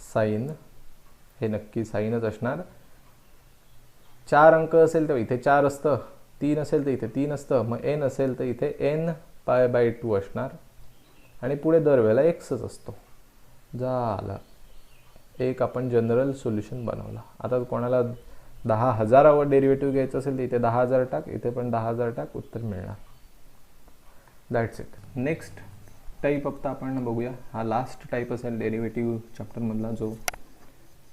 sine, हे नक्की साईनच असणार. 4 अंक असेल तर इथे 4 असतं, 3 असेल तर इथे 3 असतं, मग n असेल तर इथे n पाय बाय 2 असणार, आणि पुढे दरवेळेला xच असतो. झालं, एक आपण जनरल सोल्युशन बनवला. आता कोणाला 10,000वर डेरिव्हेटिव्ह घ्यायचं असेल तर इथे 10,000 टाक, इथे पण 10,000 टाक, उत्तर मिळणार. That's it. नेक्स्ट टाईप आता आपण बघूया. हा लास्ट टाईप असेल डेरिव्हेटिव्ह चॅप्टरमधला, जो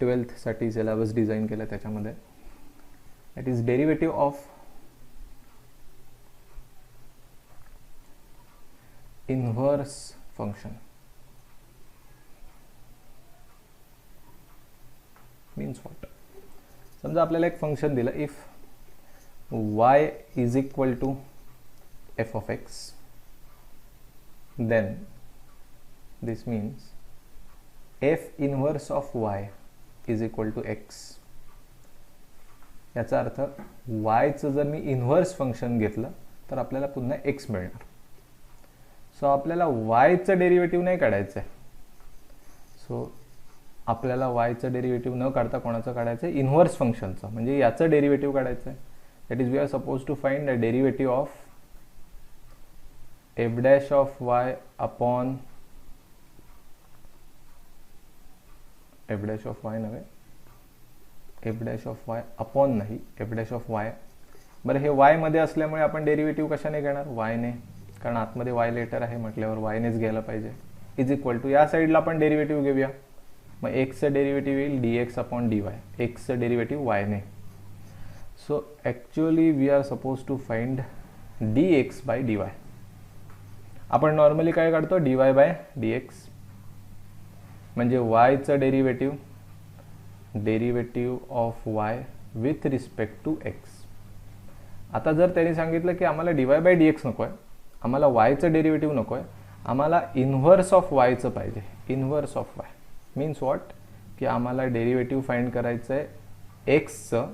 12th साठी सिलेबस डिझाईन केला त्याच्यामध्ये. That is derivative of inverse function. Means what? समजा आपल्याला एक फंक्शन दिलं, if y is equal to f of x, then this means f inverse of y is equal to x. याचा अर्थ y चं जर मी इन्व्हर्स फंक्शन घेतलं तर आपल्याला पुन्हा x मिळणार. सो आपल्याला y चं डेरिव्हेटिव्ह नाही काढायचं आहे. सो आपल्याला y चं डेरिव्हेटिव्ह न काढता कोणाचं काढायचं आहे? इन्व्हर्स फंक्शनचं, म्हणजे याचं डेरिव्हेटिव्ह काढायचं आहे. That is we are suppose to find the derivative of f dash of y upon f dash of y नव्हे, f dash of y upon नाही, f dash of y. बरं, हे y मध्ये असल्यामुळे आपण डेरिव्हेटिव्ह कशाने घेणार? y ने, कारण आतमध्ये y लेटर आहे म्हटल्यावर y नेच घ्यायला पाहिजे. इज इक्वल टू या साईडला आपण डेरिव्हेटिव्ह घेऊया. मग एक्सचं डेरिव्हेटिव्ह येईल dx अपॉन dy, एक्सचं डेरिव्हेटिव्ह y ने. So actually we are suppose to find dx by dy. आपण नॉर्मली काय काढतो? dy बाय dx, म्हणजे y चं derivative of y with respect to x. आता जर त्यांनी सांगितलं की आम्हाला dy बाय dx नको आहे, आम्हाला y चं डेरिव्हेटिव्ह नको आहे, आम्हाला इन्व्हर्स ऑफ y चं पाहिजे. Inverse of y means what? की आम्हाला डेरिव्हेटिव्ह फाइंड करायचं आहे एक्सचं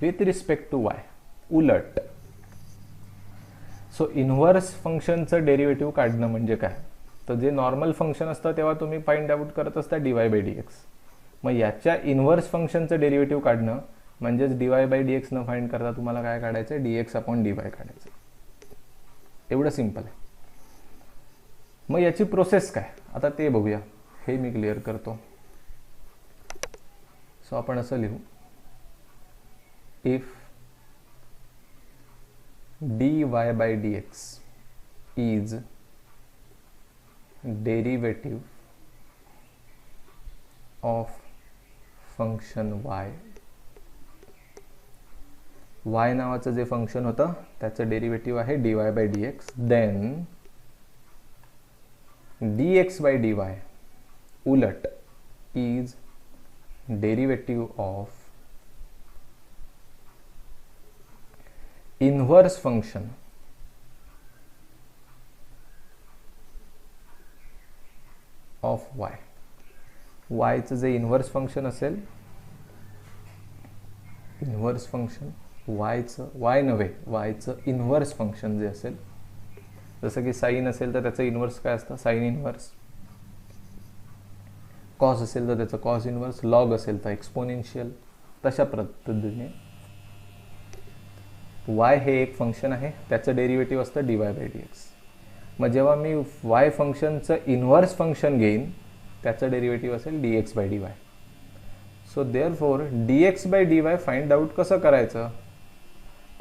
विथ रिस्पेक्ट टू y, उलट. सो इन्व्हर्स फंक्शनचं डेरिव्हेटिव्ह काढणं म्हणजे काय? तर जे नॉर्मल फंक्शन असतं तेव्हा तुम्ही फाइंड आउट करत असता dy बाय dx. मग याच्या इन्व्हर्स फंक्शनचं डेरिव्हेटिव्ह काढणं म्हणजेच dy बाय dx न फाइंड करता तुम्हाला काय काढायचं आहे? dx अपॉन dy काढायचं. एवढं सिंपल आहे. मग याची प्रोसेस काय आता ते बघूया. हे मी क्लिअर करतो. सो आपण असं लिहू, if dy by dx is derivative of function y. y नावाचं जे फंक्शन होतं त्याचं डेरिव्हेटिव्ह आहे dy by dx, then dx by dy उलट is derivative of inverse function of y. y चं जे इन्व्हर्स फंक्शन असेल, इन्व्हर्स फंक्शन y नव्हे, y चं इन्व्हर्स फंक्शन जे असेल, जसं की साईन असेल तर त्याचं इन्व्हर्स काय असतं? Sine inverse. कॉस असेल तर त्याचं कॉस इन्व्हर्स, लॉग असेल तर एक्सपोनेन्शियल. तशा पद्धतीने वाय हे एक फंक्शन आहे, त्याचं डेरिव्हेटिव्ह असतं dy बाय dx. मग जेव्हा मी वाय फंक्शनचं इन्व्हर्स फंक्शन घेईन त्याचं डेरिव्हेटिव्ह असेल dx by dy. So therefore dx by dy find out कसं करायचं,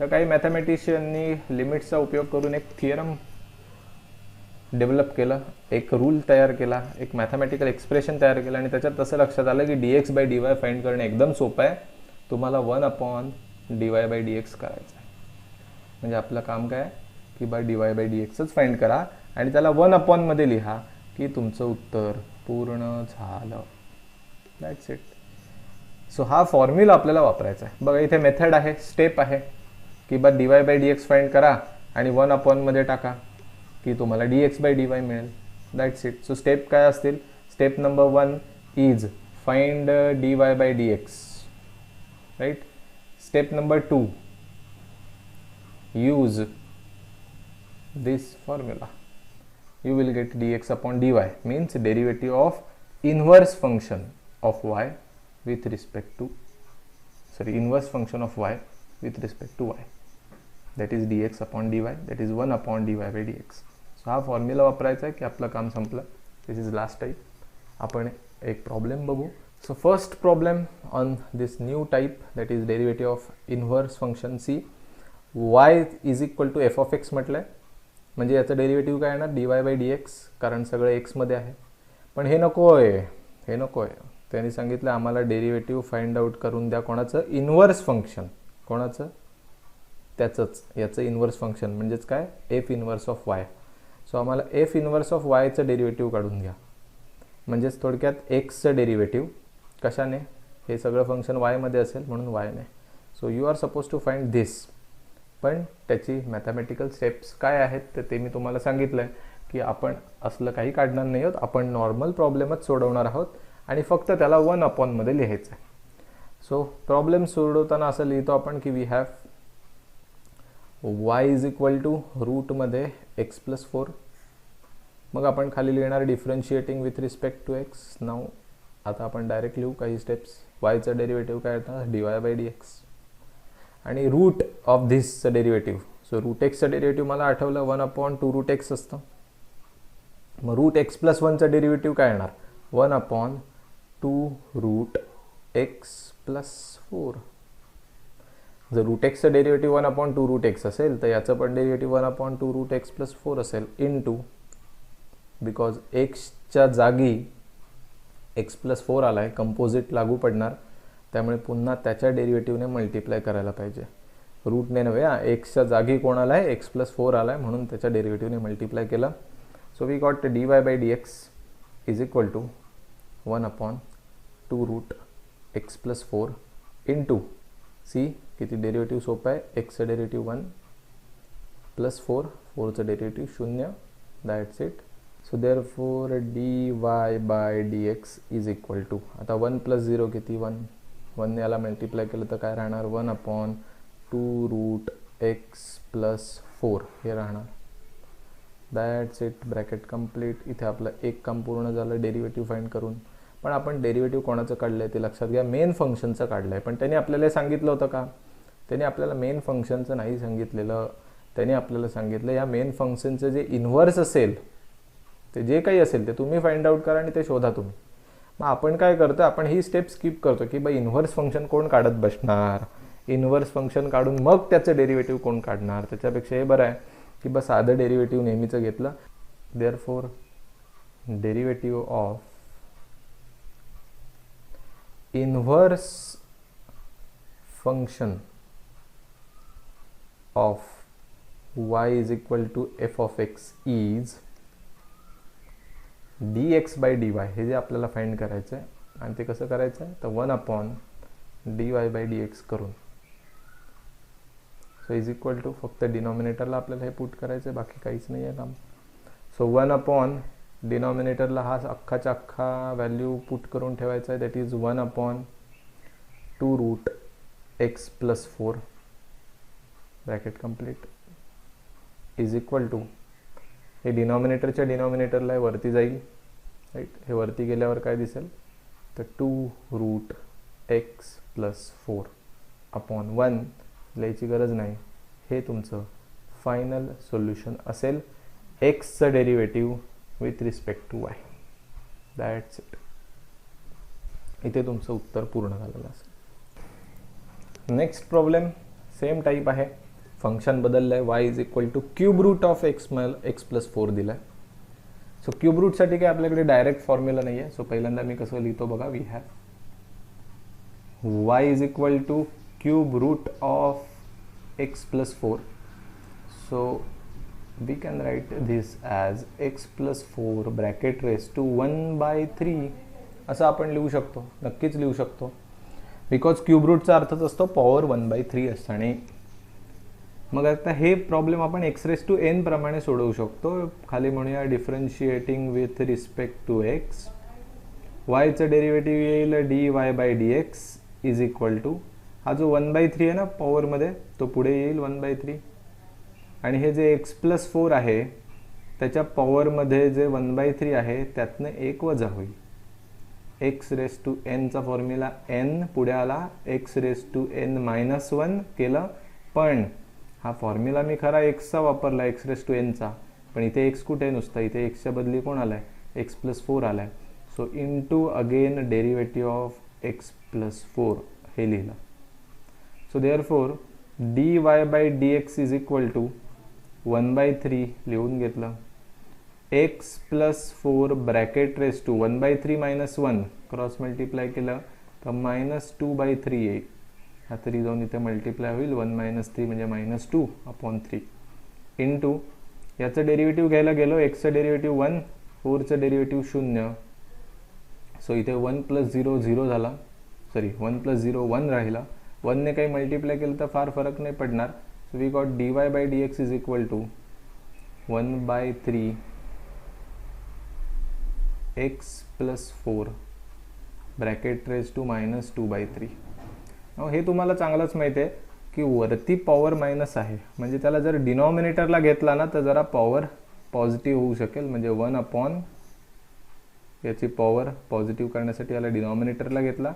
तर काही मॅथमॅटिशियननी लिमिट्सचा उपयोग करून एक थिअरम डेव्हलप केलं, एक रूल तयार केला, एक मॅथमॅटिकल एक्सप्रेशन तयार केलं आणि त्याच्यात तसं लक्षात आलं की dx बाय dy फाइंड करणे एकदम सोपं आहे. तुम्हाला 1/dy बाय dx करायचं आहे. म्हणजे आपलं काम काय की dy बाय dxच फाइंड करा आणि त्याला 1 मध्ये लिहा की तुमचं उत्तर पूर्ण झालं. That's it. सो हा फॉर्म्युला आपल्याला वापरायचा आहे. बघा इथे मेथड आहे, स्टेप आहे की dy बाय dx फाइंड करा आणि 1 मध्ये टाका की तुम्हाला dx बाय dy मिळेल. That's it. सो स्टेप काय असतील, step number 1 is find dy by dx, right. Step number 2 use this formula, you will get dx upon dy means derivative of inverse function of y with respect to inverse function of y with respect to y, that is dx upon dy, that is 1 upon dy by dx. So हा formula वापरायचा आहे की आपलं काम संपलं. This is last type. आपण एक problem बघू. So first problem on this new type, that is derivative of inverse function. See y is equal to f of x म्हटलं आहे, म्हणजे याचं डेरिव्हेटिव्ह काय येणार dy बाय dx, कारण सगळं एक्समध्ये आहे. पण हे नको आहे, हे नको आहे. त्यांनी सांगितलं आम्हाला डेरिव्हेटिव्ह फाइंड आउट करून द्या कोणाचं, इन्व्हर्स फंक्शन. कोणाचं, त्याचंच, याचं इन्व्हर्स फंक्शन म्हणजेच काय, F inverse of Y. So आम्हाला एफ इन्व्हर्स ऑफ वायचं डेरिव्हेटिव्ह काढून घ्या. म्हणजेच थोडक्यात एक्सचं डेरिव्हेटिव्ह कशाने, हे सगळं फंक्शन वायमध्ये असेल म्हणून वायने. So you are suppose to find this. पण त्याची मॅथमॅटिकल स्टेप्स काय आहेत तर ते मी तुम्हाला सांगितलं आहे की आपण असलं काही काढणार नाही आहोत, आपण नॉर्मल प्रॉब्लेमच सोडवणार आहोत आणि फक्त त्याला 1 मध्ये लिहायचं आहे. सो प्रॉब्लेम सोडवताना असं लिहितो आपण की we have y is equal to रूटमध्ये x प्लस 4. मग आपण खाली लिहिणार differentiating with respect to x. नाव आता आपण डायरेक्ट लिहू काही स्टेप्स. वायचं डेरिव्हेटिव्ह काय येणार dy बाय dx आणि रूट ऑफ धिसचं डेरिव्हेटिव्ह. सो रूट एक्सचं डेरिव्हेटिव्ह मला आठवलं 1/2 रूट एक्स असतं. मग रूट एक्स प्लस 1चं डेरिव्हेटिव्ह काय येणार 1/2 रूट एक्स प्लस 4. जर रूट एक्सचं डेरिव्हेटिव्ह 1/2 रूट एक्स असेल तर याचं पण डेरिव्हेटिव्ह 1/2 रूट एक्स प्लस 4 असेल इन टू, बिकॉज एक्सच्या जागी एक्स प्लस 4 आला आहे, कंपोजिट लागू पडणार, त्यामुळे पुन्हा त्याच्या डेरिव्हेटिव्हने मल्टिप्लाय करायला पाहिजे. रूटने नव्हे, एक्सच्या जागी कोण आला आहे, एक्स प्लस 4 आला आहे म्हणून त्याच्या डेरिव्हेटिव्हने मल्टिप्लाय केलं. So we got dy by dx is equal to 1/2 root x plus 4 into c. किती डेरिव्हेटिव्ह सोपं आहे, एक्सचं डेरिव्हेटिव्ह 1 प्लस 4, 4चं derivative 0. That's it. So therefore dy by dx is equal to, आता 1 प्लस 0 किती 1, 1 याला multiply केलं तर काय राहणार 1/2 रूट एक्स प्लस 4 हे राहणार. That's it. Bracket complete. इथे आपलं एक काम पूर्ण झालं डेरिव्हेटिव्ह फाइंड करून. पण आपण डेरिव्हेटिव्ह कोणाचं काढलं आहे ते लक्षात घ्या, मेन फंक्शनचं काढलं आहे. पण त्याने आपल्याला सांगितलं होतं का, त्याने आपल्याला मेन फंक्शनचं नाही सांगितलेलं. त्याने आपल्याला सांगितलं या मेन फंक्शनचं जे इन्व्हर्स असेल ते जे काही असेल ते तुम्ही फाइंड आउट करा आणि ते शोधा तुम्ही. मग आपण काय करतो, आपण ही स्टेप स्किप करतो की बाई इन्व्हर्स फंक्शन कोण काढत बसणार, इन्व्हर्स फंक्शन काढून मग त्याचं डेरिव्हेटिव्ह कोण काढणार. त्याच्यापेक्षा हे बरं आहे की बस साधं डेरिव्हेटिव्ह नेहमीचं घेतलं. Therefore derivative of inverse function of y is equal to f of x is dx by dy. हे जे आपल्याला फाइंड करायचं आहे आणि ते कसं करायचं आहे तर 1/dy बाय dx करून. सो इज इक्वल टू, फक्त डिनॉमिनेटरला आपल्याला हे पुट करायचं आहे, बाकी काहीच नाही आहे काम. सो 1 डिनॉमिनेटरला हा अख्खाच्या अख्खा व्हॅल्यू पुट करून ठेवायचा आहे, that is 1/2 root x plus 4 bracket complete is equal to, हे डिनॉमिनेटरच्या डिनॉमिनेटरला वरती जाईल, राईट. हे वरती गेल्यावर काय दिसेल तर 2 रूट एक्स प्लस 4 अपॉन 1 लिहायची गरज नाही, हे तुमचं फायनल सोल्युशन असेल एक्सचं derivative with respect to y. That's it. इथे तुमचं उत्तर पूर्ण झालेलं असेल. नेक्स्ट प्रॉब्लेम सेम टाईप आहे. फंक्शन बदललं आहे. Y is equal to cube root of x plus 4 दिलं आहे. सो क्यूब रूटसाठी काय आपल्याकडे डायरेक्ट फॉर्म्युला नाही आहे. सो पहिल्यांदा मी कसं लिहितो बघा. We have y is equal to cube root of x plus 4. So we can write this as x plus 4 bracket raise to 1/3 असं आपण लिहू शकतो. नक्कीच लिहू शकतो. बिकॉज क्यूब रूटचा अर्थच असतो पॉवर 1/3 असताना. मग आता हे प्रॉब्लेम आपण एक्स रेस टू एन प्रमाणे सोडवू शकतो. खाली म्हणूया differentiating with respect to x. वायचं डेरिव्हेटिव्ह येईल dy/dx इज इक्वल टू हा जो 1/3 आहे ना पॉवरमध्ये तो पुढे येईल 1/3 आणि हे जे एक्स प्लस 4 आहे त्याच्या पॉवरमध्ये जे 1/3 आहे त्यातनं 1 वजा होईल. एक्स रेस टू एनचा फॉर्म्युला एन पुढे आला. एक्स रेस टू एन -1 केलं. पण हा फॉर्म्युला मी खरा एक्सचा वापरला एक्स रेस टू एनचा. पण इथे एक्स कुठे नुसता इथे एक्सच्या बदली कोण आलाय एक्स प्लस 4 आलाय. So into again derivative of x plus 4 हे लिहिलं. So therefore dy/dx is equal to 1/3 लिहून घेतलं. X plus 4 bracket raise to 1/3 -1 cross multiply केलं तर -2/3 येईल. हा तरी जाऊन इथे मल्टिप्लाय होईल 1 - 3 म्हणजे -2/3 इंटू याचं डेरिव्हेटिव्ह घ्यायला गेलो. एक्सचं डेरिव्हेटिव्ह 1 4चं डेरिव्हेटिव्ह 0. सो इथे 1 + 0 0 झाला. सॉरी 1 + 0 1 राहिला. 1ने काही मल्टिप्लाय केलं तर फार फरक नाही पडणार. So we got dy/dx is equal to 1/3 x plus 4 bracket raise to -2/3. हे तुम्हाला चांगलंच माहिती आहे की वरती पॉवर मायनस आहे म्हणजे त्याला जर डिनॉमिनेटरला घेतला ना तर जरा पॉवर पॉझिटिव्ह होऊ शकेल. म्हणजे 1 याची पॉवर पॉझिटिव्ह करण्यासाठी याला डिनॉमिनेटरला घेतला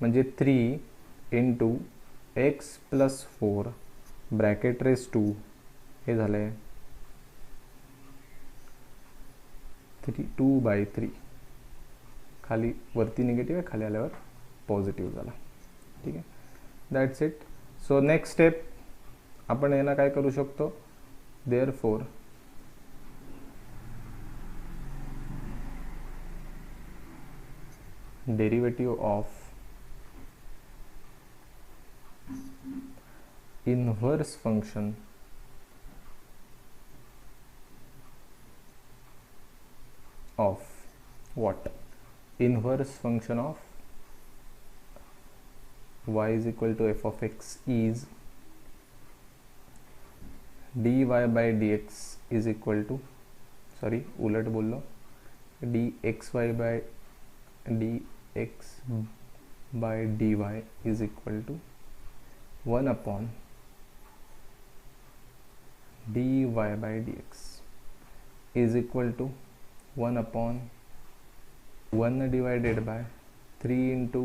म्हणजे 3 into x plus 4 bracket raise to हे झालंय 2/3. खाली वरती निगेटिव्ह आहे खाली आल्यावर पॉझिटिव्ह झाला. ठीक आहे. That's it. So next step आपण याला काय करू शकतो. Therefore derivative of inverse function of what? Inverse function of y is equal to f of x is dy/dx is equal to उलट बोललो dx by dy is equal to 1 upon dy/dx is equal to 1 upon 1 divided by 3 into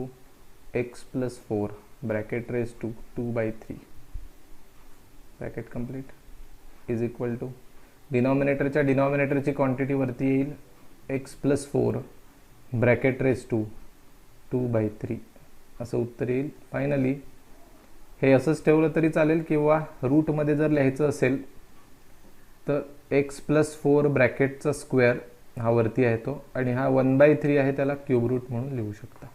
x plus 4 bracket raised to 2/3 bracket complete is equal to डिनॉमिनेटरच्या डिनॉमिनेटरची quantity वरती येईल x plus 4 bracket raise to 2/3 असं उत्तर येईल. Finally हे असंच ठेवलं तरी चालेल किंवा रूटमध्ये जर लिहायचं असेल तर x plus 4 ब्रॅकेटचा स्क्वेअर हा वरती आहे तो आणि हा 1/3 आहे त्याला क्यूब रूट म्हणून लिहू शकता.